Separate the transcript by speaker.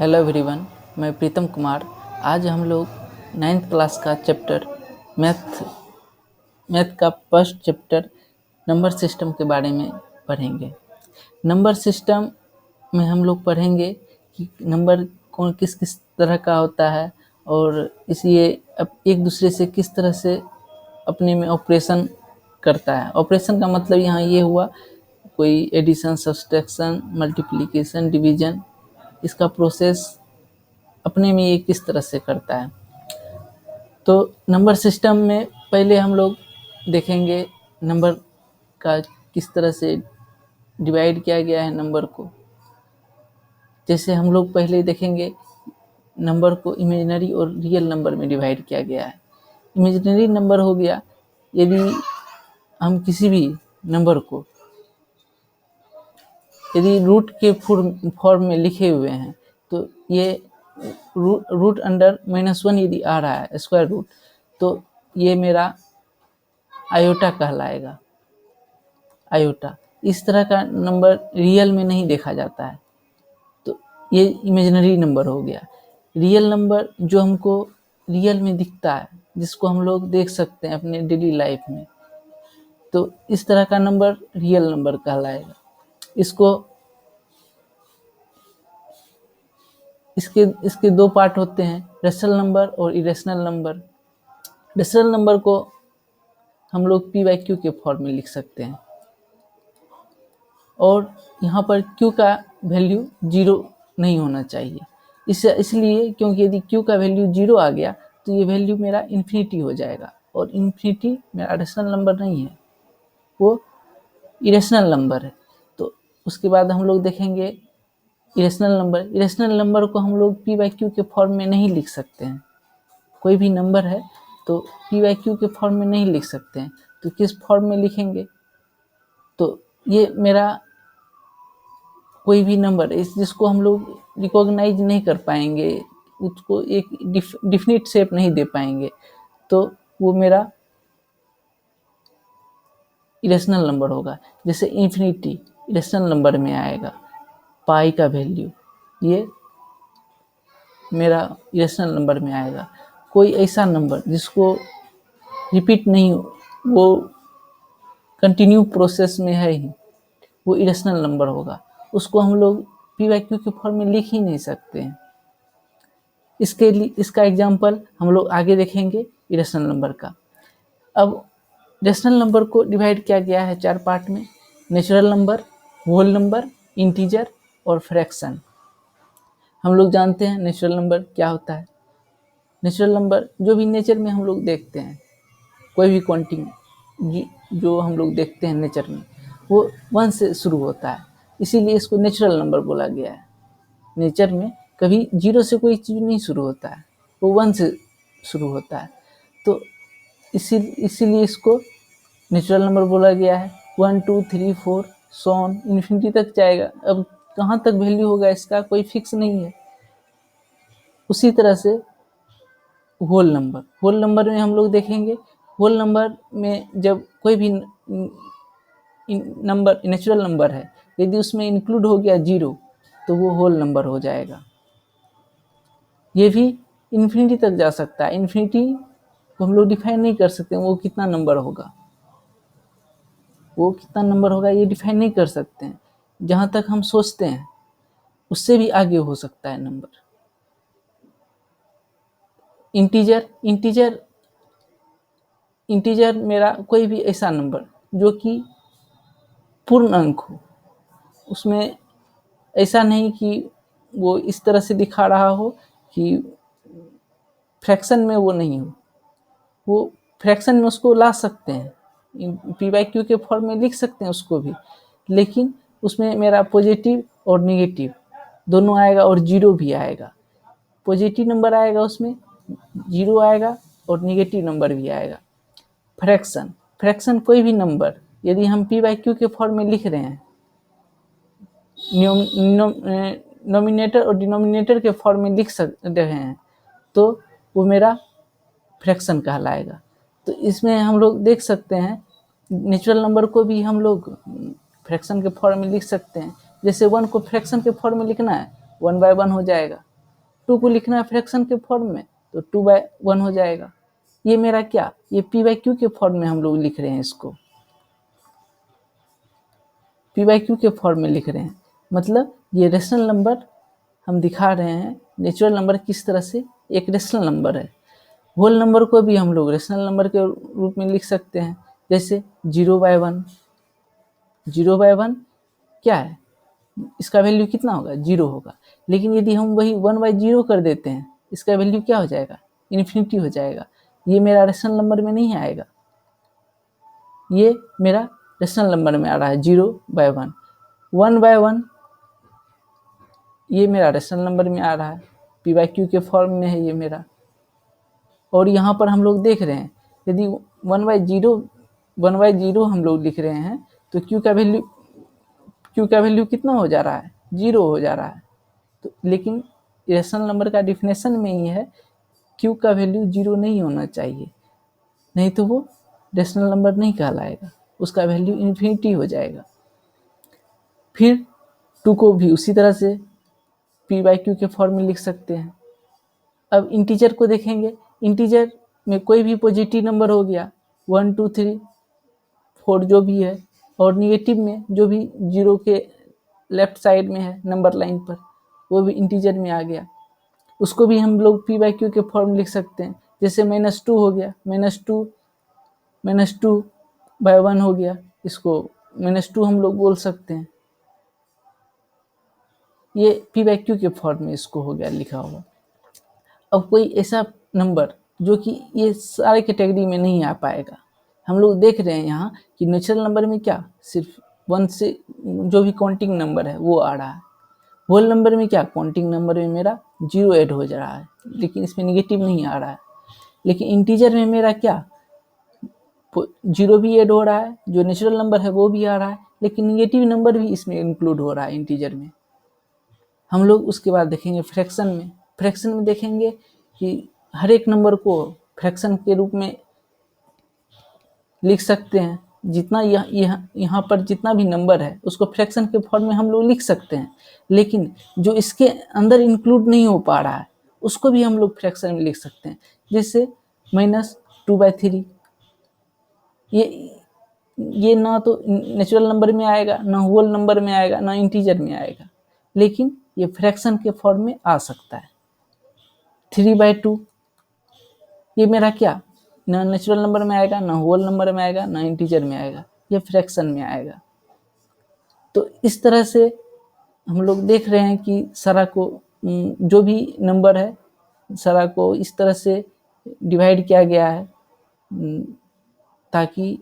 Speaker 1: Hello everyone, मैं प्रीतम कुमार। आज हम लोग 9th क्लास का चैप्टर मैथ का फर्स्ट चैप्टर नंबर सिस्टम के बारे में पढ़ेंगे। नंबर सिस्टम में हम लोग पढ़ेंगे कि नंबर कौन किस किस तरह का होता है और इसलिए एक दूसरे से किस तरह से अपने में ऑपरेशन करता है। ऑपरेशन का मतलब यहाँ ये हुआ कोई एडिशन, सब्सट्रैक्शन, मल्टीप्लिकेशन, डिवीजन, इसका प्रोसेस अपने में ये किस तरह से करता है। तो नंबर सिस्टम में पहले हम लोग देखेंगे नंबर का किस तरह से डिवाइड किया गया है नंबर को। जैसे हम लोग पहले देखेंगे नंबर को इमेजिनरी और रियल नंबर में डिवाइड किया गया है। इमेजिनरी नंबर हो गया यदि हम किसी भी नंबर को यदि रूट के फॉर्म में लिखे हुए हैं तो ये रूट अंडर -1 यदि आ रहा है स्क्वायर रूट, तो ये मेरा आयोटा कहलाएगा। आयोटा इस तरह का नंबर रियल में नहीं देखा जाता है, तो ये इमेजिनरी नंबर हो गया। रियल नंबर जो हमको रियल में दिखता है, जिसको हम लोग देख सकते हैं अपने डेली लाइफ में, तो इस तरह का नंबर रियल नंबर कहलाएगा। इसके दो पार्ट होते हैं, रेशनल नंबर और इरेशनल नंबर। रेशनल नंबर को हम लोग p/q के फॉर्म में लिख सकते हैं और यहाँ पर q का वैल्यू 0 नहीं होना चाहिए। इसलिए क्योंकि यदि q का वैल्यू 0 आ गया तो ये वैल्यू मेरा इन्फिनिटी हो जाएगा और इन्फिनिटी मेरा रेशनल नंबर नहीं है, वो इरेशनल नंबर है। तो उसके बाद हम लोग देखेंगे इरेशनल नंबर। इरेशनल नंबर को हम लोग p/q के फॉर्म में नहीं लिख सकते हैं। कोई भी नंबर है तो p/q के फॉर्म में नहीं लिख सकते हैं, तो किस फॉर्म में लिखेंगे? तो ये मेरा कोई भी नंबर है जिसको हम लोग रिकॉग्नाइज नहीं कर पाएंगे, उसको एक डिफिनिट शेप नहीं दे पाएंगे, तो वो मेरा इरेशनल नंबर होगा। जैसे इन्फिनिटी इरेशनल नंबर में आएगा, पाई का वैल्यू ये मेरा इरेशनल नंबर में आएगा। कोई ऐसा नंबर जिसको रिपीट नहीं हो, वो कंटिन्यू प्रोसेस में है ही, वो इरेशनल नंबर होगा। उसको हम लोग p/q के फॉर्म में लिख ही नहीं सकते हैं। इसके लिए इसका एग्जाम्पल हम लोग आगे देखेंगे इरेशनल नंबर का। अब रेशनल नंबर को डिवाइड किया गया है 4 पार्ट में, natural number, whole number, integer और फ्रैक्शन। हम लोग जानते हैं नेचुरल नंबर क्या होता है। नेचुरल नंबर जो भी नेचर में हम लोग देखते हैं, कोई भी क्वांटिटी जो हम लोग देखते हैं नेचर में, वो 1 से शुरू होता है, इसीलिए इसको नेचुरल नंबर बोला गया है। नेचर में कभी 0 से कोई चीज़ नहीं शुरू होता है, वो 1 से शुरू होता है, तो इसीलिए इसको नेचुरल नंबर बोला गया है। 1 2 3 4 सॉन इन्फिनिटी तक जाएगा। अब कहाँ तक वैल्यू होगा इसका कोई फिक्स नहीं है। उसी तरह से होल नंबर में हम लोग देखेंगे, होल नंबर में जब कोई भी नंबर नेचुरल नंबर है, यदि उसमें इंक्लूड हो गया 0 तो वो होल नंबर हो जाएगा। ये भी इन्फिनिटी तक जा सकता है। इन्फिनिटी को हम लोग डिफाइन नहीं कर सकते, वो कितना नंबर होगा ये डिफाइन नहीं कर सकते हैं। जहाँ तक हम सोचते हैं उससे भी आगे हो सकता है नंबर। इंटीजर मेरा कोई भी ऐसा नंबर जो कि पूर्ण अंक हो, उसमें ऐसा नहीं कि वो इस तरह से दिखा रहा हो कि फ्रैक्शन में वो नहीं हो, वो फ्रैक्शन में उसको ला सकते हैं, p/q के फॉर्म में लिख सकते हैं उसको भी, लेकिन उसमें मेरा पॉजिटिव और नेगेटिव दोनों आएगा और 0 भी आएगा। पॉजिटिव नंबर आएगा, उसमें 0 आएगा और नेगेटिव नंबर भी आएगा। फ्रैक्शन कोई भी नंबर यदि हम p/q के फॉर्म में लिख रहे हैं, नोमिनेटर और डिनोमिनेटर के फॉर्म में लिख रहे हैं, तो वो मेरा फ्रैक्शन कहलाएगा। तो इसमें हम लोग देख सकते हैं नेचुरल नंबर को भी हम लोग फ्रैक्शन के फॉर्म में लिख सकते हैं। जैसे 1 को फ्रैक्शन के फॉर्म में लिखना है, 1/1 हो जाएगा। 2 को लिखना है फ्रैक्शन के फॉर्म में तो 2/1 हो जाएगा। ये मेरा क्या, ये p/q के फॉर्म में हम लोग लिख रहे हैं, इसको p/q के फॉर्म में लिख रहे हैं। मतलब ये रेशनल नंबर हम दिखा रहे हैं। नेचुरल नंबर किस तरह से एक रेशनल नंबर है। होल नंबर को भी हम लोग रेशनल नंबर के रूप में लिख सकते हैं, जैसे 0/1। 0/1 क्या है, इसका वैल्यू कितना होगा, 0 होगा। लेकिन यदि हम वही 1/0 कर देते हैं, इसका वैल्यू क्या हो जाएगा, इन्फिनिटी हो जाएगा। ये मेरा रेशनल नंबर में नहीं आएगा, ये मेरा रेशनल नंबर में आ रहा है 0/1। 1/1 ये मेरा रेशनल नंबर में आ रहा है, p/q के फॉर्म में है ये मेरा। और यहाँ पर हम लोग देख रहे हैं, यदि 1/0 हम लोग लिख रहे हैं तो q का वैल्यू कितना हो जा रहा है, 0 हो जा रहा है। तो लेकिन रेशनल नंबर का डिफिनेशन में ही है q का वैल्यू 0 नहीं होना चाहिए, नहीं तो वो रेशनल नंबर नहीं कहलाएगा, उसका वैल्यू इन्फिनिटी हो जाएगा। फिर 2 को भी उसी तरह से p/q के फॉर्म में लिख सकते हैं। अब इंटीजर को देखेंगे, इंटीजर में कोई भी पॉजिटिव नंबर हो गया 1 2 3 4 जो भी है, और निगेटिव में जो भी 0 के लेफ्ट साइड में है नंबर लाइन पर, वो भी इंटीजर में आ गया। उसको भी हम लोग p/q के फॉर्म में लिख सकते हैं। जैसे -2 हो गया, -2/1 हो गया, इसको -2 हम लोग बोल सकते हैं। ये p/q के फॉर्म में इसको हो गया लिखा हुआ। अब कोई ऐसा नंबर जो कि ये सारे कैटेगरी में नहीं आ पाएगा, हम लोग देख रहे हैं यहाँ कि नेचुरल नंबर में क्या सिर्फ 1 से जो भी काउंटिंग नंबर है वो आ रहा है। होल नंबर में क्या, काउंटिंग नंबर में मेरा 0 ऐड हो जा रहा है, लेकिन इसमें निगेटिव नहीं आ रहा है। लेकिन इंटीजर में मेरा क्या, 0 भी ऐड हो रहा है, जो नेचुरल नंबर है वो भी आ रहा है, लेकिन निगेटिव नंबर भी इसमें इंक्लूड हो रहा है इंटीजर में। हम लोग उसके बाद देखेंगे फ्रैक्शन में। फ्रैक्शन में देखेंगे कि हर एक नंबर को फ्रैक्शन के रूप में लिख सकते हैं। जितना यहाँ पर जितना भी नंबर है उसको फ्रैक्शन के फॉर्म में हम लोग लिख सकते हैं, लेकिन जो इसके अंदर इंक्लूड नहीं हो पा रहा है उसको भी हम लोग फ्रैक्शन में लिख सकते हैं। जैसे -2/3, ये ना तो नेचुरल नंबर में आएगा, ना होल नंबर में आएगा, ना इंटीजर में आएगा, लेकिन ये फ्रैक्शन के फॉर्म में आ सकता है। 3/2 ये मेरा क्या, ना नेचुरल नंबर में आएगा, ना होल नंबर में आएगा, ना इंटीजर में आएगा, ये फ्रैक्शन में आएगा। तो इस तरह से हम लोग देख रहे हैं कि सारा को जो भी नंबर है सारा को इस तरह से डिवाइड किया गया है ताकि